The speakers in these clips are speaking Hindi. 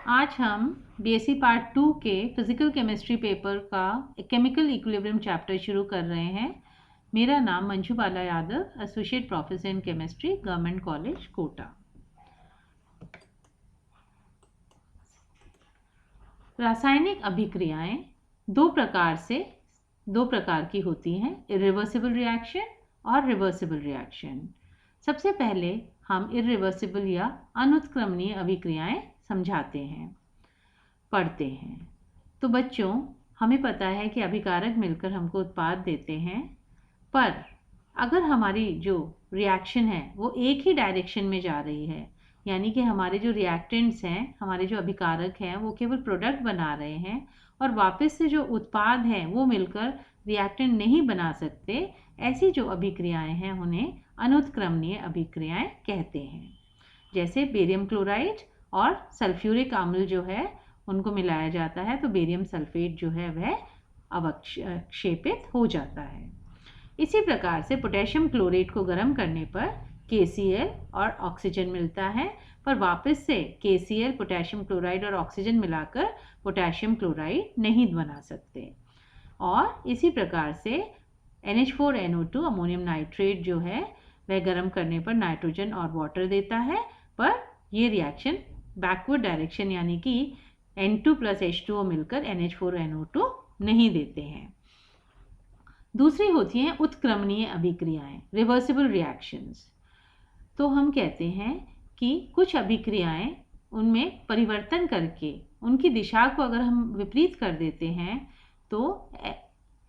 आज हम बीएससी पार्ट 2 के फिजिकल केमिस्ट्री पेपर का केमिकल इक्विलिब्रियम चैप्टर शुरू कर रहे हैं। मेरा नाम Manju Bala Yadav, associate professor in chemistry, government college Kota. रासायनिक अभिक्रियाएं दो प्रकार की होती हैं, इरिवर्सिबल रिएक्शन और रिवर्सिबल रिएक्शन। सबसे पहले हम इरिवर्सिबल या अनुत्क्रमणीय अभिक्रियाएं समझाते हैं, पढ़ते हैं। तो बच्चों, हमें पता है कि अभिकारक मिलकर हमको उत्पाद देते हैं, पर अगर हमारी जो रिएक्शन है वो एक ही डायरेक्शन में जा रही है, यानी कि हमारे जो रिएक्टेंट्स हैं, हमारे जो अभिकारक हैं, वो केवल प्रोडक्ट बना रहे हैं और वापस से जो उत्पाद हैं वो मिलकर रिएक्टेंट नहीं बना सकते, ऐसी जो अभिक्रियाएं हैं उन्हें अनुत्क्रमणीय अभिक्रियाएं कहते हैं। जैसे बेरियम क्लोराइड और सल्फ्यूरिक अम्ल जो है उनको मिलाया जाता है तो बेरियम सल्फेट जो है वह अवक्षेपित हो जाता है। इसी प्रकार से पोटेशियम क्लोरेट को गर्म करने पर KCl और ऑक्सीजन मिलता है, पर वापस से KCl, पोटेशियम क्लोराइड और ऑक्सीजन मिलाकर पोटेशियम क्लोराइड नहीं बना सकते। और इसी प्रकार से NH4NO2 अमोनियम नाइट्रेट जो है वह गर्म करने पर नाइट्रोजन और वाटर देता है, पर ये रिएक्शन बैकवर्ड डायरेक्शन यानी कि N2 + H2O मिलकर NH4NO2 नहीं देते हैं। दूसरी होती हैं उत्क्रमणीय अभिक्रियाएं, रिवर्सिबल रिएक्शंस। तो हम कहते हैं कि कुछ अभिक्रियाएं उनमें परिवर्तन करके उनकी दिशा को अगर हम विपरीत कर देते हैं तो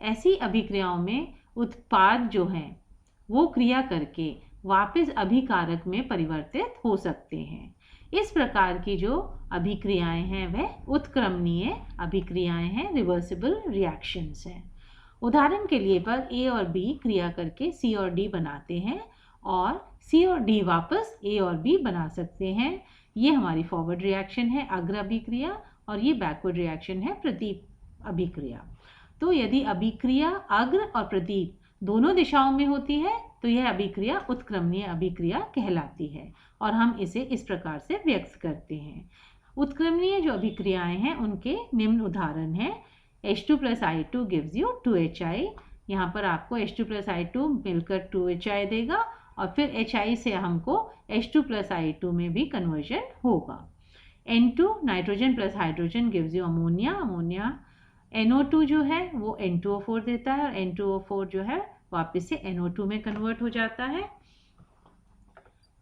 ऐसी अभिक्रियाओं में उत्पाद जो हैं वो क्रिया करके वापस अभिकारक में परिवर्तित हो सकते हैं। इस प्रकार की जो अभिक्रियाएं हैं वह उत्क्रमणीय अभिक्रियाएं हैं, रिवर्सिबल रिएक्शंस हैं। उदाहरण के लिए पर A और B क्रिया करके C और D बनाते हैं और C और D वापस A और B बना सकते हैं। ये हमारी फॉरवर्ड रिएक्शन है, अग्र अभिक्रिया, और ये बैकवर्ड रिएक्शन है, प्रदीप अभिक्रिया। तो यदि अभिक्रिया अग्र और प्रदीप दोनों दिशाओं में होती है तो यह अभिक्रिया उत्क्रमणीय अभिक्रिया कहलाती है और हम इसे इस प्रकार से व्यक्त करते हैं। उत्क्रमणीय जो अभिक्रियाएं हैं उनके निम्न उदाहरण हैं। H2 + I2 gives you 2HI। यहाँ पर आपको H2 + I2 मिलकर 2HI देगा और फिर HI से हमको H2 + I2 में भी कन्वर्जन होगा। N2 nitrogen + hydrogen gives you ammonia. NO2 जो है वो N2O4 देता है और N2O4 जो है वापस से NO2 में कन्वर्ट हो जाता है।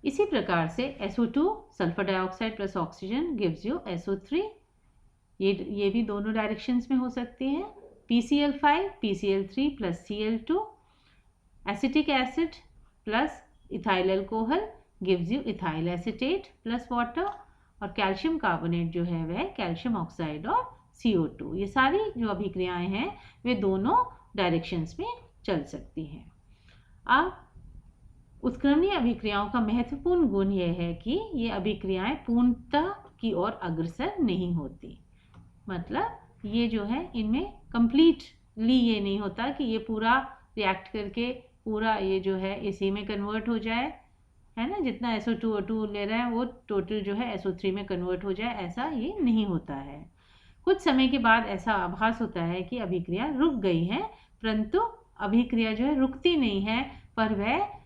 इसी प्रकार से SO2 sulphur dioxide + oxygen gives you SO3। ये भी दोनों डायरेक्शंस में हो सकती है। PCl5 PCl3 + Cl2। Acetic acid + ethyl alcohol gives you ethyl acetate + water. और कैल्शियम कार्बोनेट जो है वह कैल्शियम ऑक्साइड और CO2। ये सारी जो अभिक्रियाएं हैं वे दोनों डायरेक्शंस में चल सकती हैं। अब उत्क्रमणीय अभिक्रियाओं का महत्वपूर्ण गुण यह है कि ये अभिक्रियाएं पूर्णतः की ओर अग्रसर नहीं होती। मतलब ये जो है इनमें कंप्लीटली ये नहीं होता कि ये पूरा रिएक्ट करके पूरा ये जो है इसी में कन्वर्ट हो जाए, है ना, जितना SO2O2 ले रहे हैं वो टोटल जो है SO3 में कन्वर्ट हो जाए, ऐसा ये नहीं होता है। कुछ समय के बाद ऐसा आभास होता है कि अभिक्रिया रुक गई है, परंतु अभिक्रिया जो है रुकती नहीं है, पर वह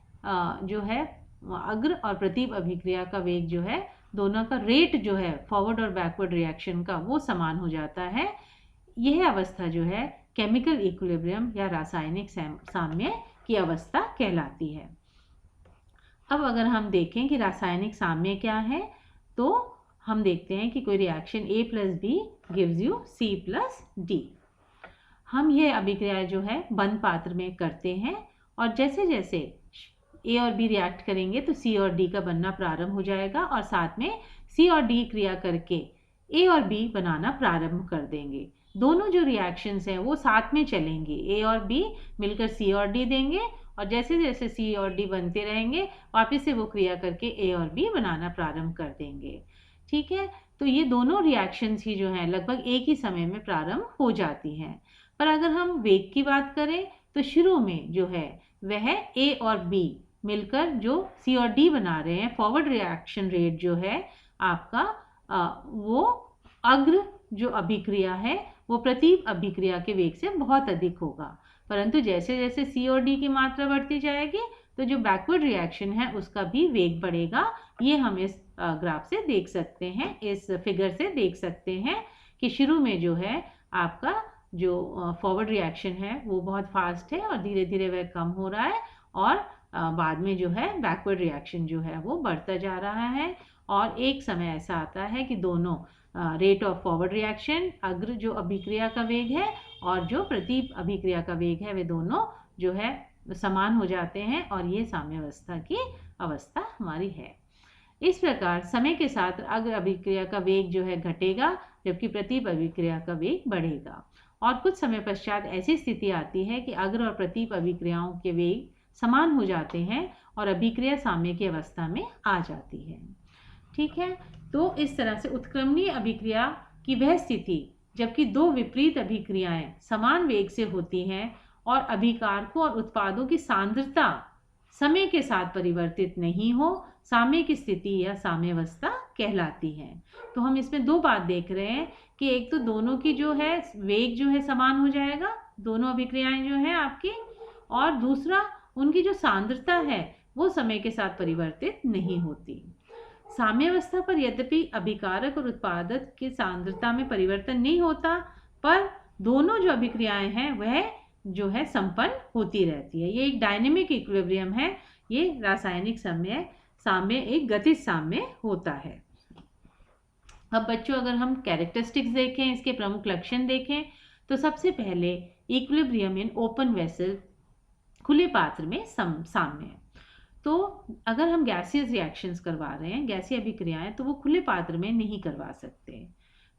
जो है अग्र और प्रदीप अभिक्रिया का वेग जो है, दोनों का रेट जो है फॉरवर्ड और बैकवर्ड रिएक्शन का वो समान हो जाता है। यह अवस्था जो है केमिकल इक्विलिब्रियम या रासायनिक साम्य की अवस्था कहलाती है। अब अगर हम देखें कि रासायनिक साम्य क्या है तो हम देखते हैं कि कोई reaction A + B gives you C + D। हम यह अभिक्रिया जो है बंद पात्र में करते हैं और जैसे जैसे A और B रिएक्ट करेंगे तो C और D का बनना प्रारंभ हो जाएगा और साथ में C और D क्रिया करके A और B बनाना प्रारंभ कर देंगे। दोनों जो रिएक्शंस हैं वो साथ में चलेंगे, A और B मिलकर C और D देंगे और जैसे जैसे C और D बनते रहेंगे वापस से वो क्रिया करके A और B बनाना प्रारंभ कर देंगे। ठीक है, तो ये दोनों रिएक्शंस ही जो हैं लगभग एक ही समय में प्रारंभ हो जाती हैं। पर अगर हम वेग की बात करें तो शुरू में जो है वह A और B मिलकर जो C और D बना रहे हैं, फॉरवर्ड रिएक्शन रेट जो है आपका वो अग्र जो अभिक्रिया है वो प्रतीप अभिक्रिया के वेग से बहुत अधिक होगा, परंतु जैसे जैसे सी और डी की मात्रा बढ़ती जाएगी तो जो बैकवर्ड रिएक्शन है उसका भी वेग बढ़ेगा। ये हम इस ग्राफ से देख सकते हैं, इस फिगर से देख सकते हैं कि शुरू में जो है आपका जो फॉरवर्ड रिएक्शन है वो बहुत फास्ट है और धीरे धीरे वह कम हो रहा है, और बाद में जो है बैकवर्ड रिएक्शन जो है वो बढ़ता जा रहा है। और एक समय ऐसा आता है कि दोनों रेट ऑफ फॉरवर्ड रिएक्शन, अग्र जो अभिक्रिया का वेग है और जो प्रतीप अभिक्रिया का वेग है, वे दोनों जो है समान हो जाते हैं और ये साम्यावस्था की अवस्था हमारी है। इस प्रकार समय के साथ अग्र अभिक्रिया का वेग जो है घटेगा जबकि प्रतीप अभिक्रिया का वेग बढ़ेगा, और कुछ समय पश्चात ऐसी स्थिति आती है कि अग्र और प्रतीप अभिक्रियाओं के वेग समान हो जाते हैं और अभिक्रिया साम्य की अवस्था में आ जाती है। ठीक है, तो इस तरह से उत्क्रमणीय अभिक्रिया की वह स्थिति जबकि दो विपरीत अभिक्रियाएं समान वेग से होती हैं और अभिकारकों और उत्पादों की सांद्रता समय के साथ परिवर्तित नहीं हो, साम्य की स्थिति या साम्यावस्था कहलाती है। तो हम इसमें दो बात देख रहे हैं कि एक तो दोनों की जो है वेग जो है समान हो जाएगा, दोनों अभिक्रियाएं जो है आपकी, और दूसरा उनकी जो सांद्रता है वो समय के साथ परिवर्तित नहीं होती। साम्यावस्था पर यद्यपि अभिकारक और उत्पादक की सांद्रता में परिवर्तन नहीं होता, पर दोनों जो अभिक्रियाएं हैं वह जो है संपन्न होती रहती है। ये एक डायनेमिक इक्विलिब्रियम है, ये रासायनिक साम्य एक गतिज साम्य होता है। अब बच्चों अगर हम कैरेक्टरिस्टिक्स देखें, इसके प्रमुख लक्षण देखें, तो सबसे पहले इक्विलिब्रियम इन ओपन वेसल, खुले पात्र में साम्य। तो अगर हम गैसियस रिएक्शंस करवा रहे हैं, गैसीय अभिक्रियाएं, तो वो खुले पात्र में नहीं करवा सकते,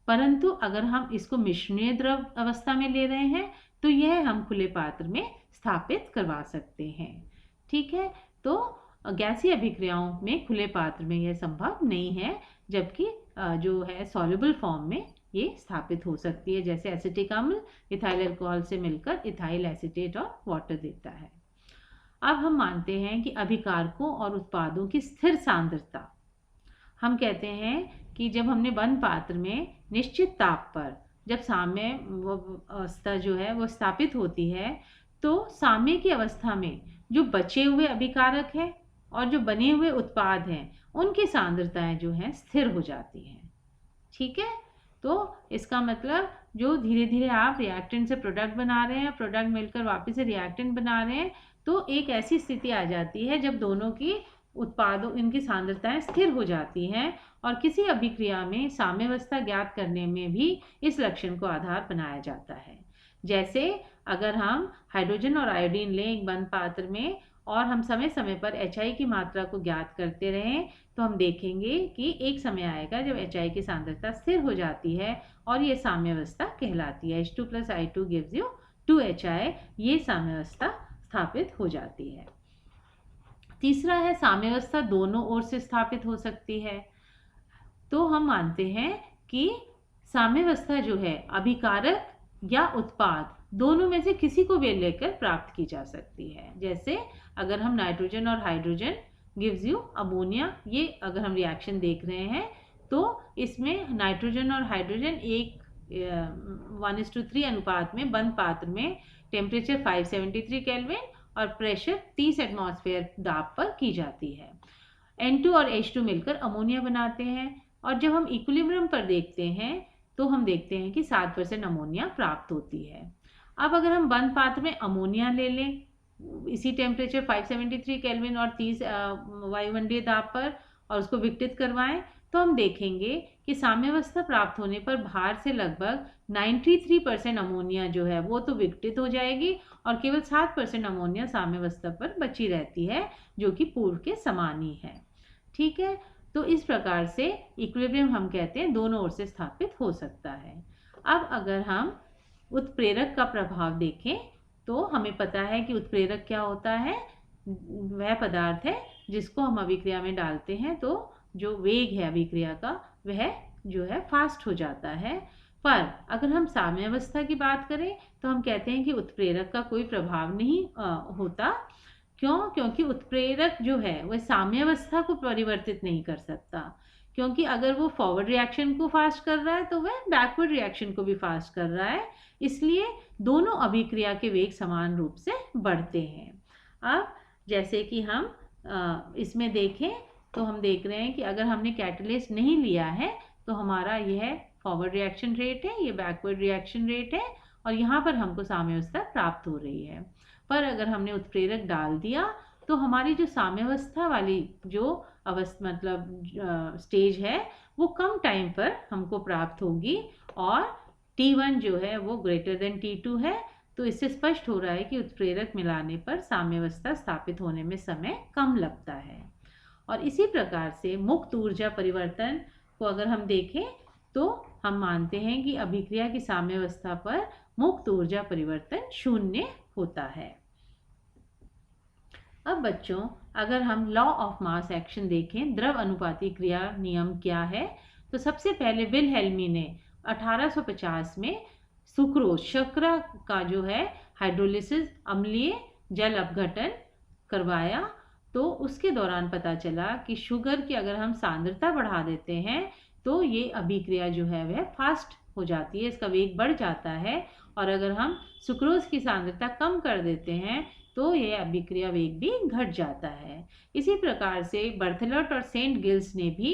परंतु अगर हम इसको मिश्रणीय द्रव अवस्था में ले रहे हैं तो यह हम खुले पात्र में स्थापित करवा सकते हैं। ठीक है, तो गैसीय अभिक्रियाओं में खुले पात्र में यह संभव नहीं है, जबकि जो है सॉल्युबल फॉर्म में ये स्थापित हो सकती है, जैसे एसिटिक अम्ल इथाइल अल्कोहल से मिलकर इथाइल एसीटेट और वाटर देता है। अब हम मानते हैं कि अभिकारकों और उत्पादों की स्थिर सांद्रता, हम कहते हैं कि जब हमने बंद पात्र में निश्चित ताप पर जब साम्य अवस्था जो है वो स्थापित होती है, तो साम्य की अवस्था में जो बचे हुए अभिकारक हैं और जो बने हुए उत्पाद हैं उनकी सांद्रताएं जो हैं स्थिर हो जाती हैं। ठीक है, तो इसका मतलब जो धीरे धीरे आप रिएक्टेंट से प्रोडक्ट बना रहे हैं, प्रोडक्ट मिलकर वापस से रिएक्टेंट बना रहे हैं, तो एक ऐसी स्थिति आ जाती है जब दोनों की उत्पादों इनकी सांद्रताएं स्थिर हो जाती हैं, और किसी अभिक्रिया में साम्यावस्था ज्ञात करने में भी इस लक्षण को आधार बनाया जाता है। जैसे अगर हम हाइड्रोजन और आयोडीन लें एक बंद पात्र में और हम समय समय पर HI की मात्रा को ज्ञात करते रहें, तो हम देखेंगे कि एक समय आएगा जब HI की सांद्रता स्थिर हो जाती है और ये साम्यावस्था कहलाती है। H2 + I2 gives you 2HI, ये साम्यावस्था स्थापित हो जाती है। तीसरा है साम्यावस्था दोनों ओर से स्थापित हो सकती है। तो हम मानते हैं कि साम्यावस्था जो है अभिकारक या उत्पाद दोनों में से किसी को भी लेकर प्राप्त की जा सकती है। जैसे अगर हम नाइट्रोजन और हाइड्रोजन गिव्स यू अमोनिया, ये अगर हम रिएक्शन देख रहे हैं तो इसमें नाइट्रोजन और हाइड्रोजन एक 1:3 अनुपात में बंद पात्र में टेम्परेचर 573 केल्विन और प्रेशर 30 एटमॉस्फेयर दाब पर की जाती है। N2 और H2 मिलकर अमोनिया बनाते हैं, और जब हम इक्विलिब्रियम पर देखते हैं तो हम देखते हैं कि 7% अमोनिया प्राप्त होती है। अब अगर हम बंद पात्र में अमोनिया ले लें इसी टेम्परेचर 573 केल्विन और 30 वायुमंडलीय दाब पर और उसको विघटित करवाएं, तो हम देखेंगे कि साम्यावस्था प्राप्त होने पर भार से लगभग 93% अमोनिया जो है वो तो विघटित हो जाएगी और केवल 7% अमोनिया साम्यावस्था पर बची रहती है, जो कि पूर्व के समान ही है। ठीक है, तो इस प्रकार से इक्विलिब्रियम हम कहते हैं दोनों ओर से स्थापित हो सकता है। अब अगर हम उत्प्रेरक का प्रभाव देखें तो हमें पता है कि उत्प्रेरक क्या होता है, वह पदार्थ है जिसको हम अभिक्रिया में डालते हैं तो जो वेग है अभिक्रिया का वह जो है फास्ट हो जाता है। पर अगर हम साम्यावस्था की बात करें तो हम कहते हैं कि उत्प्रेरक का कोई प्रभाव नहीं होता। क्यों? क्योंकि उत्प्रेरक जो है वह साम्यावस्था को परिवर्तित नहीं कर सकता, क्योंकि अगर वो फॉरवर्ड रिएक्शन को फास्ट कर रहा है तो वह बैकवर्ड रिएक्शन को भी फास्ट कर रहा है, इसलिए दोनों अभिक्रिया के वेग समान रूप से बढ़ते हैं। अब जैसे कि हम इसमें देखें तो हम देख रहे हैं कि अगर हमने कैटलिस्ट नहीं लिया है तो हमारा यह फॉरवर्ड रिएक्शन रेट है, ये बैकवर्ड रिएक्शन रेट है और यहाँ पर हमको साम्यावस्था प्राप्त हो रही है। पर अगर हमने उत्प्रेरक डाल दिया तो हमारी जो साम्यावस्था वाली जो अवस्था मतलब स्टेज है वो कम टाइम पर हमको प्राप्त होगी और T1 जो है वो ग्रेटर देन T2 है। तो इससे स्पष्ट हो रहा है कि उत्प्रेरक मिलाने पर साम्यावस्था स्थापित होने में समय कम लगता है। और इसी प्रकार से मुक्त ऊर्जा परिवर्तन को अगर हम देखें तो हम मानते हैं कि अभिक्रिया की साम्यावस्था पर मुक्त ऊर्जा परिवर्तन शून्य होता है। अब बच्चों अगर हम लॉ ऑफ मास एक्शन देखें, द्रव अनुपाती क्रिया नियम क्या है, तो सबसे पहले विलहेल्मी ने 1850 में सुक्रोज शर्करा का जो है हाइड्रोलिसिस अम्लीय जल अपघटन करवाया। तो उसके दौरान पता चला कि शुगर की अगर हम सांद्रता बढ़ा देते हैं तो ये अभिक्रिया जो है वह फास्ट हो जाती है, इसका वेग बढ़ जाता है। और अगर हम सुक्रोज की सांद्रता कम कर देते हैं तो यह अभिक्रिया वेग भी घट जाता है। इसी प्रकार से बर्थेलॉट और सेंट गिल्स ने भी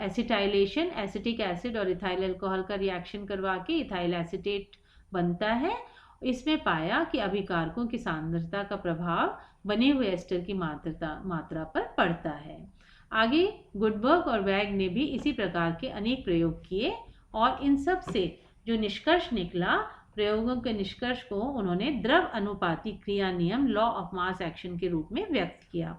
एसिटाइलेशन, एसिटिक एसिड और इथाइल अल्कोहल का रिएक्शन करवा के इथाइल एसीटेट बनता है। इसमें पाया कि अभिकारकों की सांद्रता का प्रभाव बने हुए एस्टर की मात्रा पर पड़ता है। आगे गुडबर्ग और वैग ने भी इसी प्रकार के अनेक प्रयोग किए और इन सब से जो निष्कर्ष निकला, प्रयोगों के निष्कर्ष को उन्होंने द्रव अनुपाती क्रिया नियम लॉ ऑफ मास एक्शन के रूप में व्यक्त किया।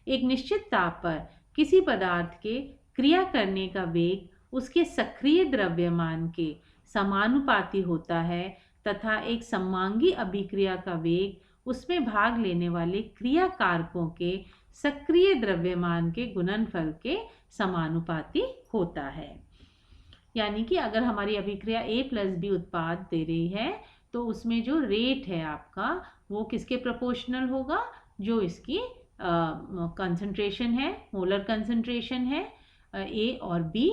एक निश्चित ताप पर किसी पदार्थ के क्रिया करने का वेग उसके सक्रिय द्रव्यमान के समानुपाती होता है तथा एक सममांगी अभिक्रिया का वेग उसमें भाग लेने वाले क्रिया कारकों के सक्रिय द्रव्यमान के गुणनफल के समानुपाती होता है। यानी कि अगर हमारी अभिक्रिया A+B उत्पाद दे रही है तो उसमें जो रेट है आपका वो किसके प्रोपोर्शनल होगा, जो इसकी कंसंट्रेशन है, मोलर कंसंट्रेशन है A और B।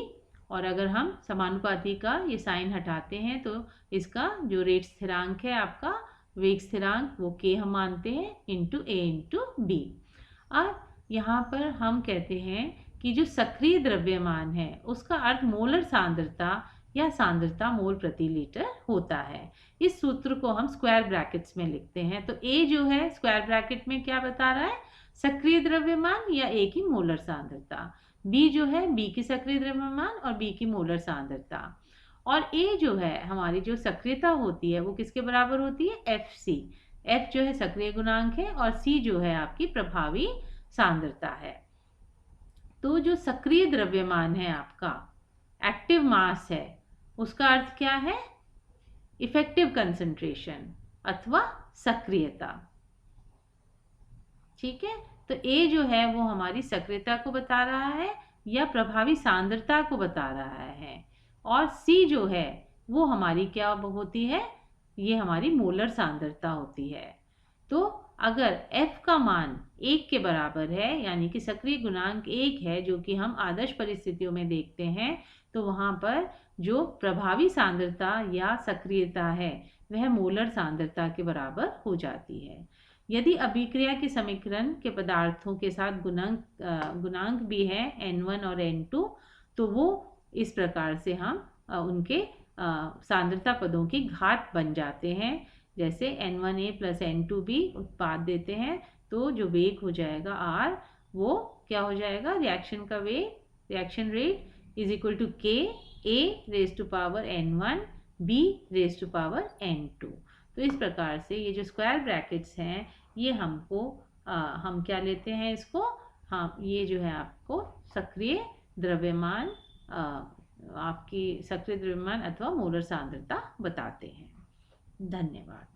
और अगर हम समानुपाती का ये साइन हटाते हैं तो इसका जो रेट स्थिरांक है आपका वेग स्थिरांक वो K हम मानते हैं इंटू A इंटू B। अब यहाँ पर हम कहते हैं कि जो सक्रिय द्रव्यमान है उसका अर्थ मोलर सांद्रता या सांद्रता मोल प्रति लीटर होता है। इस सूत्र को हम स्क्वायर ब्रैकेट्स में लिखते हैं। तो A जो है स्क्वायर ब्रैकेट में क्या बता रहा है, सक्रिय द्रव्यमान या A की मोलर सांद्रता, B जो है B की सक्रिय द्रव्यमान और B की मोलर सांद्रता, और A जो है हमारी जो सक्रियता होती है वो किसके बराबर होती है, FC। F जो है सक्रिय गुणांक है और C जो है आपकी प्रभावी सांद्रता है। तो जो सक्रिय द्रव्यमान है आपका एक्टिव मास है उसका अर्थ क्या है, इफेक्टिव कंसंट्रेशन अथवा सक्रियता। ठीक है, तो A जो है वो हमारी सक्रियता को बता रहा है या प्रभावी सांद्रता को बता रहा है, और C जो है वो हमारी क्या होती है, ये हमारी मोलर सांद्रता होती है। तो अगर F का मान 1 के बराबर है यानी कि सक्रिय गुणांक 1 है, जो कि हम आदर्श परिस्थितियों में देखते हैं, तो वहाँ पर जो प्रभावी सांद्रता या सक्रियता है वह मोलर सांद्रता के बराबर हो जाती है। यदि अभिक्रिया के समीकरण के पदार्थों के साथ गुणांक भी है N1 और N2, तो वो इस प्रकार से हम उनके सांद्रता पदों की घात बन जाते हैं। जैसे N1A + N2B उत्पाद देते हैं तो जो वेग हो जाएगा R, वो क्या हो जाएगा, रिएक्शन का वेग, reaction rate = K A⁴N1 B⁴N2। तो इस प्रकार से ये जो स्क्वायर ब्रैकेट्स हैं ये हमको हम क्या लेते हैं इसको, हाँ ये जो है आपको सक्रिय द्रव्यमान आपकी सक्रिय द्रव्यमान अथवा मोलर सांद्रता बताते हैं। धन्यवाद।